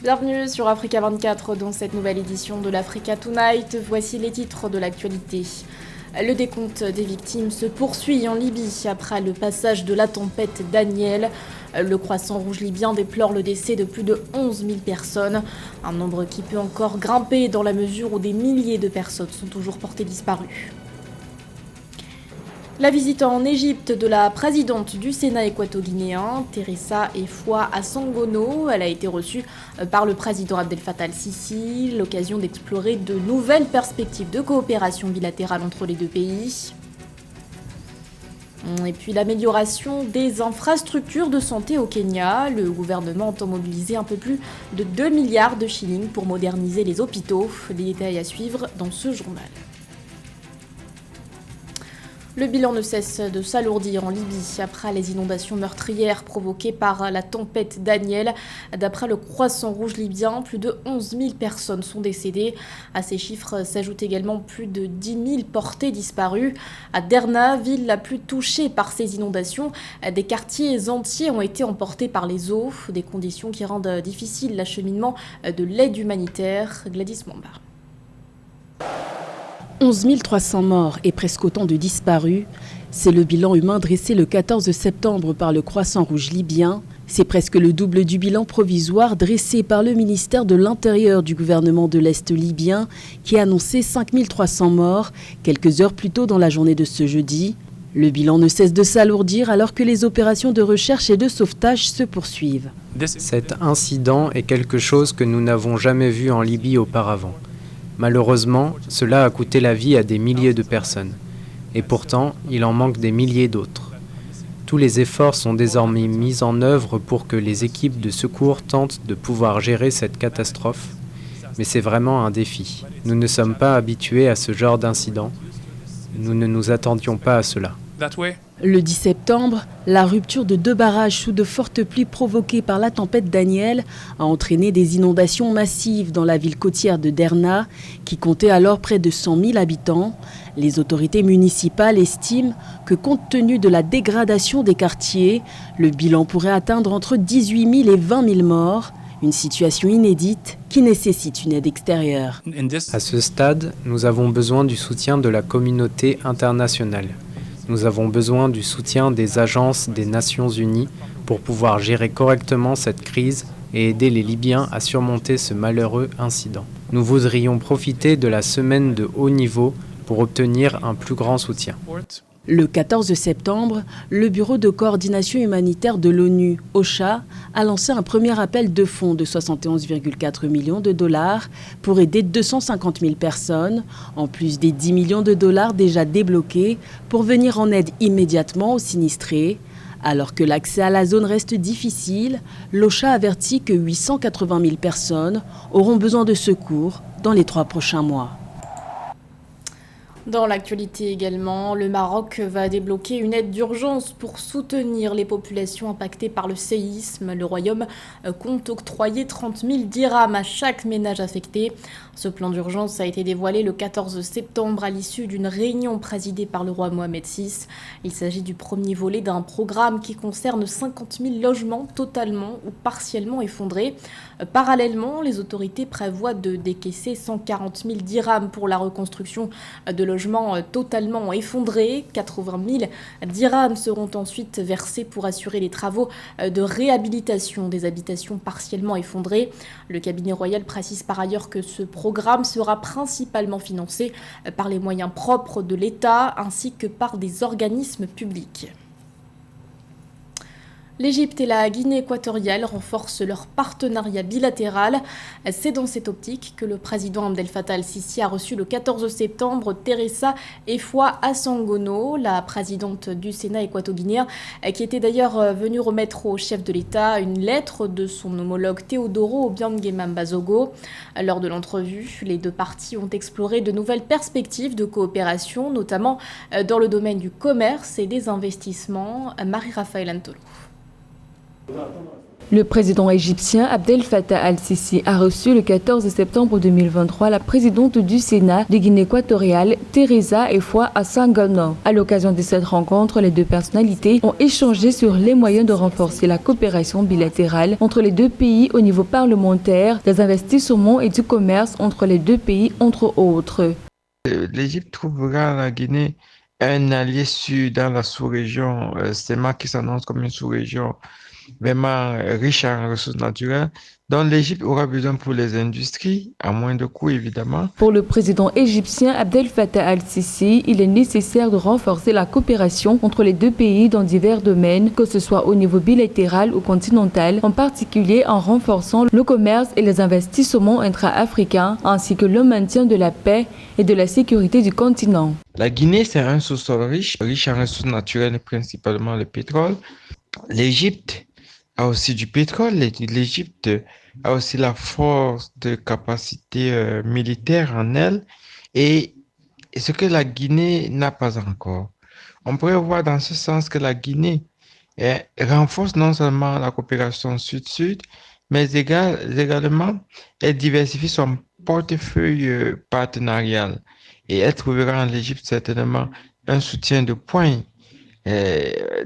Bienvenue sur Africa 24 dans cette nouvelle édition de l'Africa Tonight. Voici les titres de l'actualité. Le décompte des victimes se poursuit en Libye après le passage de la tempête Daniel. Le Croissant Rouge libyen déplore le décès de plus de 11 000 personnes. Un nombre qui peut encore grimper dans la mesure où des milliers de personnes sont toujours portées disparues. La visite en Égypte de la présidente du Sénat équato-guinéen, Teresa Effoua Assangono. Elle a été reçue par le président Abdel Fattah el-Sisi, l'occasion d'explorer de nouvelles perspectives de coopération bilatérale entre les deux pays. Et puis l'amélioration des infrastructures de santé au Kenya. Le gouvernement entend mobiliser un peu plus de 2 milliards de shillings pour moderniser les hôpitaux. Les détails à suivre dans ce journal. Le bilan ne cesse de s'alourdir en Libye après les inondations meurtrières provoquées par la tempête Daniel. D'après le Croissant Rouge libyen, plus de 11 000 personnes sont décédées. À ces chiffres s'ajoutent également plus de 10 000 portées disparues. À Derna, ville la plus touchée par ces inondations, des quartiers entiers ont été emportés par les eaux, des conditions qui rendent difficile l'acheminement de l'aide humanitaire. Gladys Mamba. 11 300 morts et presque autant de disparus, c'est le bilan humain dressé le 14 septembre par le Croissant Rouge libyen. C'est presque le double du bilan provisoire dressé par le ministère de l'Intérieur du gouvernement de l'Est libyen qui a annoncé 5 300 morts quelques heures plus tôt dans la journée de ce jeudi. Le bilan ne cesse de s'alourdir alors que les opérations de recherche et de sauvetage se poursuivent. Cet incident est quelque chose que nous n'avons jamais vu en Libye auparavant. Malheureusement, cela a coûté la vie à des milliers de personnes. Et pourtant, il en manque des milliers d'autres. Tous les efforts sont désormais mis en œuvre pour que les équipes de secours tentent de pouvoir gérer cette catastrophe. Mais c'est vraiment un défi. Nous ne sommes pas habitués à ce genre d'incident. Nous ne nous attendions pas à cela. Le 10 septembre, la rupture de 2 barrages sous de fortes pluies provoquées par la tempête Daniel a entraîné des inondations massives dans la ville côtière de Derna, qui comptait alors près de 100 000 habitants. Les autorités municipales estiment que compte tenu de la dégradation des quartiers, le bilan pourrait atteindre entre 18 000 et 20 000 morts. Une situation inédite qui nécessite une aide extérieure. À ce stade, nous avons besoin du soutien de la communauté internationale. Nous avons besoin du soutien des agences des Nations Unies pour pouvoir gérer correctement cette crise et aider les Libyens à surmonter ce malheureux incident. Nous voudrions profiter de la semaine de haut niveau pour obtenir un plus grand soutien. Le 14 septembre, le Bureau de coordination humanitaire de l'ONU, OCHA, a lancé un premier appel de fonds de 71,4 millions de dollars pour aider 250 000 personnes, en plus des 10 millions de dollars déjà débloqués pour venir en aide immédiatement aux sinistrés. Alors que l'accès à la zone reste difficile, l'OCHA avertit que 880 000 personnes auront besoin de secours dans les 3 prochains mois. Dans l'actualité également, le Maroc va débloquer une aide d'urgence pour soutenir les populations impactées par le séisme. Le Royaume compte octroyer 30 000 dirhams à chaque ménage affecté. Ce plan d'urgence a été dévoilé le 14 septembre à l'issue d'une réunion présidée par le roi Mohamed VI. Il s'agit du premier volet d'un programme qui concerne 50 000 logements totalement ou partiellement effondrés. Parallèlement, les autorités prévoient de décaisser 140 000 dirhams pour la reconstruction de logements totalement effondrés. 80 000 dirhams seront ensuite versés pour assurer les travaux de réhabilitation des habitations partiellement effondrées. Le cabinet royal précise par ailleurs que ce programme sera principalement financé par les moyens propres de l'État ainsi que par des organismes publics. L'Égypte et la Guinée équatoriale renforcent leur partenariat bilatéral. C'est dans cette optique que le président Abdel Fattah el-Sisi a reçu le 14 septembre Teresa Effoua Assangono, la présidente du Sénat équato-guinéen, qui était d'ailleurs venue remettre au chef de l'État une lettre de son homologue Teodoro Obiang Bazogo. Lors de l'entrevue, les deux parties ont exploré de nouvelles perspectives de coopération, notamment dans le domaine du commerce et des investissements. Marie-Raphaël Antolo. Le président égyptien Abdel Fattah al-Sisi a reçu le 14 septembre 2023 la présidente du Sénat de Guinée équatoriale, Teresa Effoua Assangano. À l'occasion de cette rencontre, les deux personnalités ont échangé sur les moyens de renforcer la coopération bilatérale entre les deux pays au niveau parlementaire, des investissements et du commerce entre les deux pays, entre autres. L'Égypte trouvera la Guinée un allié sûr dans la sous-région, CEMAC qui s'annonce comme une sous-région vraiment riche en ressources naturelles, dont l'Égypte aura besoin pour les industries, à moins de coûts évidemment. Pour le président égyptien Abdel Fattah al-Sisi, il est nécessaire de renforcer la coopération entre les deux pays dans divers domaines, que ce soit au niveau bilatéral ou continental, en particulier en renforçant le commerce et les investissements intra-africains, ainsi que le maintien de la paix et de la sécurité du continent. La Guinée, c'est un sous-sol riche en ressources naturelles, principalement le pétrole. L'Égypte a aussi du pétrole. L'Égypte a aussi la force de capacité militaire en elle et ce que la Guinée n'a pas encore. On pourrait voir dans ce sens que la Guinée renforce non seulement la coopération sud-sud, mais également elle diversifie son portefeuille partenarial et elle trouvera en l'Égypte certainement un soutien de poing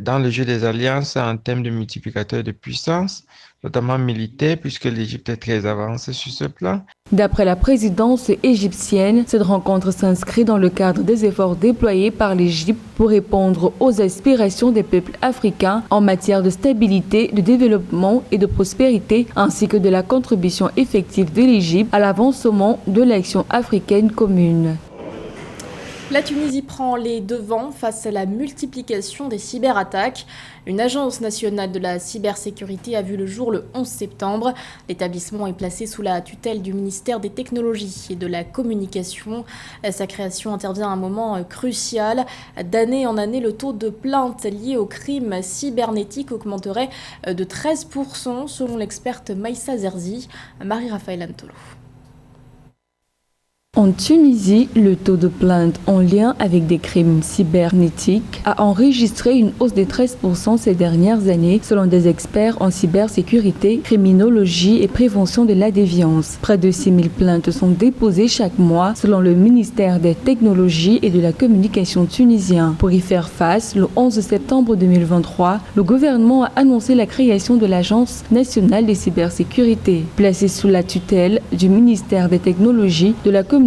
dans le jeu des alliances en termes de multiplicateurs de puissance, notamment militaire, puisque l'Égypte est très avancée sur ce plan. D'après la présidence égyptienne, cette rencontre s'inscrit dans le cadre des efforts déployés par l'Égypte pour répondre aux aspirations des peuples africains en matière de stabilité, de développement et de prospérité, ainsi que de la contribution effective de l'Égypte à l'avancement de l'action africaine commune. La Tunisie prend les devants face à la multiplication des cyberattaques. Une agence nationale de la cybersécurité a vu le jour le 11 septembre. L'établissement est placé sous la tutelle du ministère des Technologies et de la Communication. Sa création intervient à un moment crucial. D'année en année, le taux de plaintes liées aux crimes cybernétiques augmenterait de 13% selon l'experte Maïssa Zerzi. Marie-Raphaël Antolo. En Tunisie, le taux de plaintes en lien avec des crimes cybernétiques a enregistré une hausse de 13% ces dernières années, selon des experts en cybersécurité, criminologie et prévention de la déviance. Près de 6000 plaintes sont déposées chaque mois, selon le ministère des Technologies et de la Communication tunisien. Pour y faire face, le 11 septembre 2023, le gouvernement a annoncé la création de l'Agence nationale des cybersécurité. Placée sous la tutelle du ministère des Technologies, de la Communication,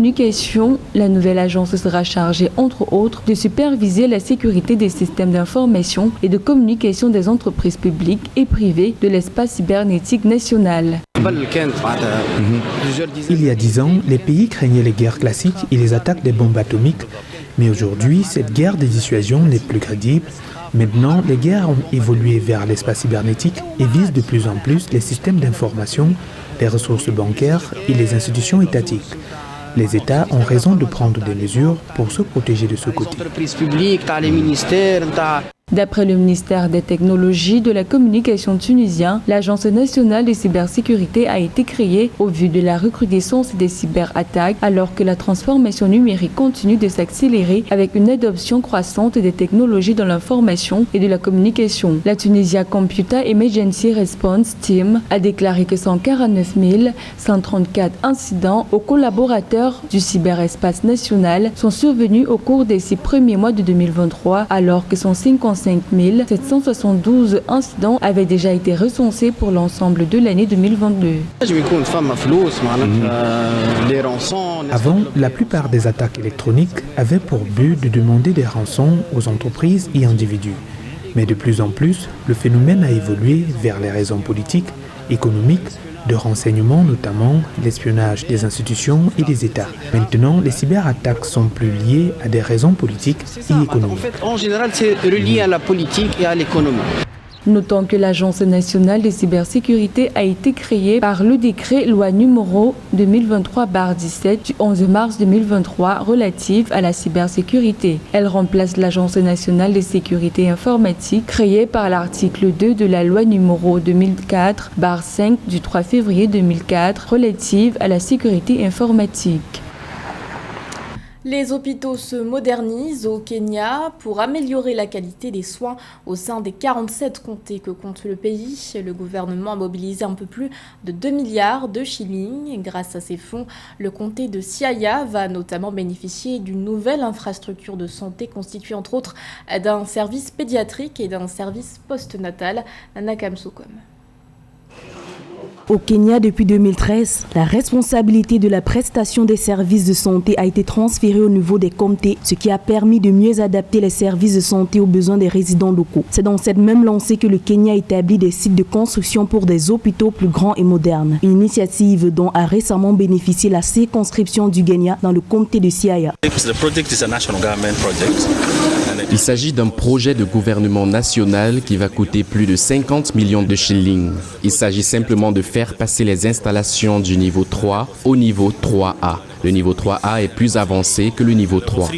la nouvelle agence sera chargée, entre autres, de superviser la sécurité des systèmes d'information et de communication des entreprises publiques et privées de l'espace cybernétique national. Il y a 10 ans, les pays craignaient les guerres classiques et les attaques des bombes atomiques. Mais aujourd'hui, cette guerre de dissuasion n'est plus crédible. Maintenant, les guerres ont évolué vers l'espace cybernétique et visent de plus en plus les systèmes d'information, les ressources bancaires et les institutions étatiques. Les États ont raison de prendre des mesures pour se protéger de ce côté. D'après le ministère des Technologies de la Communication tunisien, l'Agence nationale de cybersécurité a été créée au vu de la recrudescence des cyberattaques, alors que la transformation numérique continue de s'accélérer avec une adoption croissante des technologies de l'information et de la communication. La Tunisia Computer Emergency Response Team a déclaré que 149 134 incidents aux collaborateurs du cyberespace national sont survenus au cours des 6 premiers mois de 2023, alors que 155 772 incidents avaient déjà été recensés pour l'ensemble de l'année 2022. Avant, la plupart des attaques électroniques avaient pour but de demander des rançons aux entreprises et individus. Mais de plus en plus, le phénomène a évolué vers les raisons politiques, économiques, de renseignement, notamment l'espionnage des institutions et des États. Maintenant, les cyberattaques sont plus liées à des raisons politiques et économiques. En général, c'est relié à la politique et à l'économie. Notons que l'Agence nationale de cybersécurité a été créée par le décret loi numéro 2023/17 du 11 mars 2023 relative à la cybersécurité. Elle remplace l'Agence nationale de sécurité informatique créée par l'article 2 de la loi numéro 2004/5 du 3 février 2004 relative à la sécurité informatique. Les hôpitaux se modernisent au Kenya pour améliorer la qualité des soins au sein des 47 comtés que compte le pays. Le gouvernement a mobilisé un peu plus de 2 milliards de shillings. Grâce à ces fonds, le comté de Siaya va notamment bénéficier d'une nouvelle infrastructure de santé constituée entre autres d'un service pédiatrique et d'un service post-natal. Nakam Soukom. Au Kenya, depuis 2013, la responsabilité de la prestation des services de santé a été transférée au niveau des comtés, ce qui a permis de mieux adapter les services de santé aux besoins des résidents locaux. C'est dans cette même lancée que le Kenya établit des sites de construction pour des hôpitaux plus grands et modernes. Une initiative dont a récemment bénéficié la circonscription du Kenya dans le comté de Siaya. Il s'agit d'un projet de gouvernement national qui va coûter plus de 50 millions de shillings. Il s'agit simplement de faire passer les installations du niveau 3 au niveau 3A. Le niveau 3A est plus avancé que le niveau 3.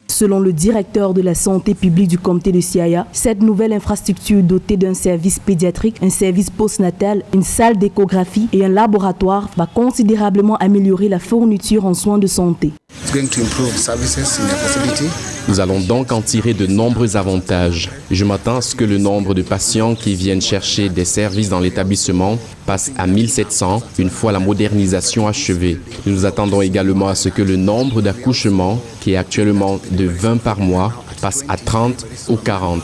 Selon le directeur de la santé publique du comté de Siaya, cette nouvelle infrastructure dotée d'un service pédiatrique, un service postnatal, une salle d'échographie et un laboratoire va considérablement améliorer la fourniture en soins de santé. Nous allons donc en tirer de nombreux avantages. Je m'attends à ce que le nombre de patients qui viennent chercher des services dans l'établissement passe à 1700 une fois la modernisation achevée. Nous nous attendons également à ce que le nombre d'accouchements, qui est actuellement de 20 par mois, passe à 30 ou 40.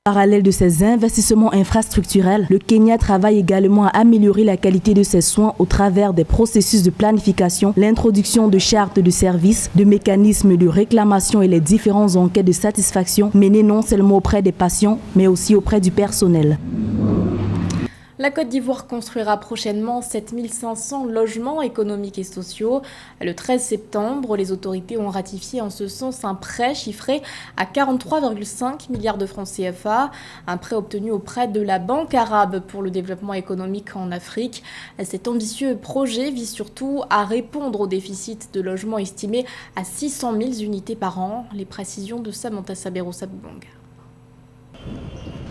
Parallèle de ces investissements infrastructurels, le Kenya travaille également à améliorer la qualité de ses soins au travers des processus de planification, l'introduction de chartes de services, de mécanismes de réclamation et les différentes enquêtes de satisfaction menées non seulement auprès des patients, mais aussi auprès du personnel. La Côte d'Ivoire construira prochainement 7500 logements économiques et sociaux. Le 13 septembre, les autorités ont ratifié en ce sens un prêt chiffré à 43,5 milliards de francs CFA, un prêt obtenu auprès de la Banque arabe pour le développement économique en Afrique. Cet ambitieux projet vise surtout à répondre au déficit de logements estimé à 600 000 unités par an. Les précisions de Samantha Sabero-Sabouanga.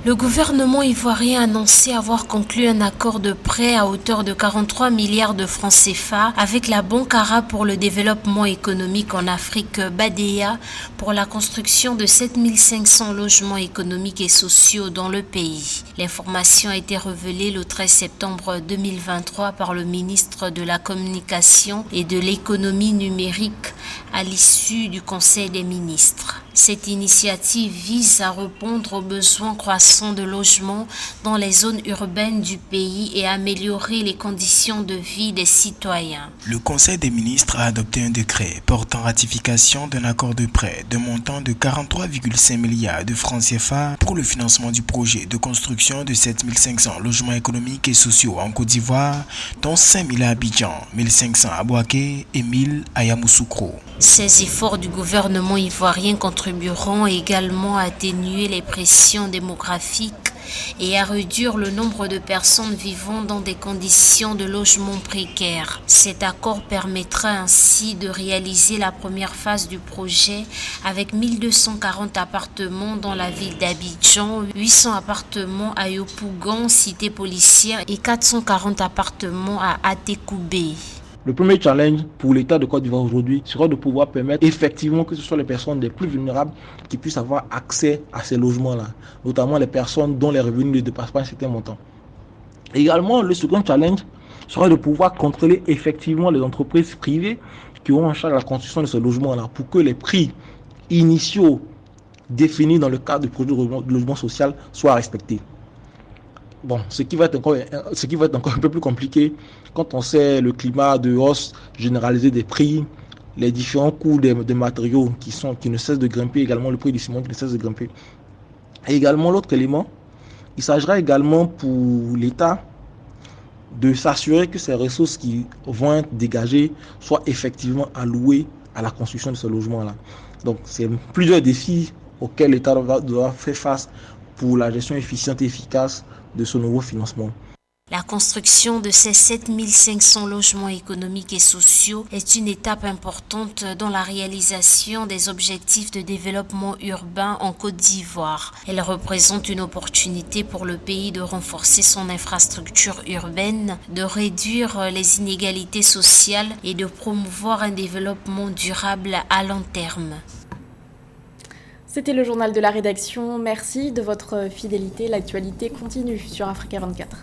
Le gouvernement ivoirien a annoncé avoir conclu un accord de prêt à hauteur de 43 milliards de francs CFA avec la Banque arabe pour le développement économique en Afrique, BADEA, pour la construction de 7500 logements économiques et sociaux dans le pays. L'information a été révélée le 13 septembre 2023 par le ministre de la Communication et de l'Économie numérique à l'issue du Conseil des ministres. Cette initiative vise à répondre aux besoins croissants de logement dans les zones urbaines du pays et améliorer les conditions de vie des citoyens. Le Conseil des ministres a adopté un décret portant ratification d'un accord de prêt de montant de 43,5 milliards de francs CFA pour le financement du projet de construction de 7500 logements économiques et sociaux en Côte d'Ivoire, dont 5000 à Abidjan, 1500 à Bouaké et 1000 à Yamoussoukro. Ces efforts du gouvernement ivoirien contribueront également à atténuer les pressions démographiques et à réduire le nombre de personnes vivant dans des conditions de logement précaires. Cet accord permettra ainsi de réaliser la première phase du projet avec 1240 appartements dans la ville d'Abidjan, 800 appartements à Yopougon, cité policière, et 440 appartements à Atekoubé. Le premier challenge pour l'État de Côte d'Ivoire aujourd'hui sera de pouvoir permettre effectivement que ce soit les personnes les plus vulnérables qui puissent avoir accès à ces logements-là, notamment les personnes dont les revenus ne dépassent pas un certain montant. Également, le second challenge sera de pouvoir contrôler effectivement les entreprises privées qui auront en charge la construction de ces logements-là pour que les prix initiaux définis dans le cadre du projet de logement social soient respectés. Bon, ce qui va être encore un peu plus compliqué quand on sait le climat de hausse généralisée des prix, les différents coûts des matériaux qui ne cessent de grimper, également le prix du ciment qui ne cesse de grimper. Et également l'autre élément, il s'agira également pour l'État de s'assurer que ces ressources qui vont être dégagées soient effectivement allouées à la construction de ce logement-là. Donc c'est plusieurs défis auxquels l'État doit faire face pour la gestion efficiente et efficace de ce nouveau financement. La construction de ces 7500 logements économiques et sociaux est une étape importante dans la réalisation des objectifs de développement urbain en Côte d'Ivoire. Elle représente une opportunité pour le pays de renforcer son infrastructure urbaine, de réduire les inégalités sociales et de promouvoir un développement durable à long terme. C'était le journal de la rédaction. Merci de votre fidélité. L'actualité continue sur Africa 24.